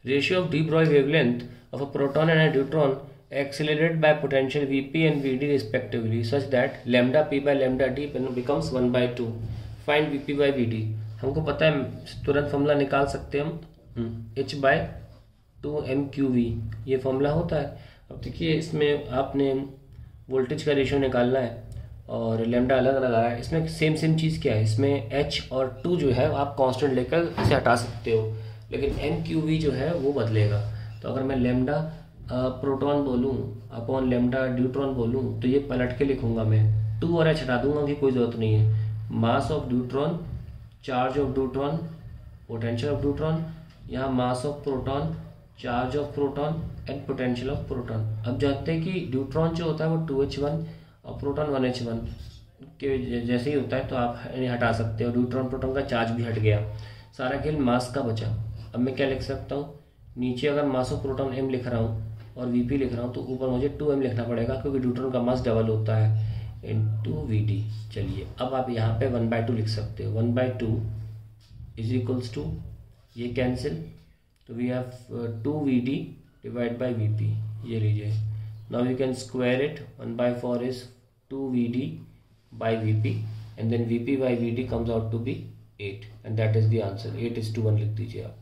Ratio of D Broglie wavelength of a proton and a neutron accelerated by potential Vp and Vd respectively such that lambda p by lambda d becomes 1/2. Find Vp by Vd. हमको पता है, तुरंत formula निकाल सकते हैं हम, h/2 mqv ये formula होता है। अब देखिए इसमें आपने वोल्टेज का रेशियो निकालना है और लैम्डा अलग अलग आ रहा है। इसमें सेम चीज़ क्या है, इसमें h और 2 जो है आप कांस्टेंट लेकर इसे हटा सकते हो, लेकिन mqv जो है वो बदलेगा। तो अगर मैं लैम्डा प्रोटॉन बोलूँ अपॉन लैम्डा ड्यूट्रॉन बोलूँ तो ये पलट के लिखूंगा मैं, 2 और h हटा दूंगा कि कोई ज़रूरत नहीं है। Mass of deuteron, charge of deuteron, potential of deuteron, यहाँ mass of proton, charge of proton and potential of proton. अब जानते हैं कि ड्यूट्रॉन जो होता है वो 2h1 और प्रोटॉन 1h1 के जैसे ही होता है, तो आप हटा सकते हो। ड्यूट्रॉन प्रोटॉन का चार्ज भी हट गया, सारा खेल मास का बचा। अब मैं क्या लिख सकता हूँ, नीचे अगर मास ऑफ प्रोटॉन m लिख रहा हूँ और Vp लिख रहा हूँ तो ऊपर मुझे 2m लिखना पड़ेगा, क्योंकि ड्यूट्रॉन का मास डबल होता है इंटू Vd। चलिए अब आप यहाँ पे 1/2 लिख सकते हो। 1/2 इज इक्वल्स टू, ये कैंसिल, तो we have 2Vd divide by Vp, ये लीजिए। Now you can square it, 1/4 is 2Vd by Vp and then Vp by Vd comes out to be 8 and that is the answer। 8:1 लिख दीजिए आप।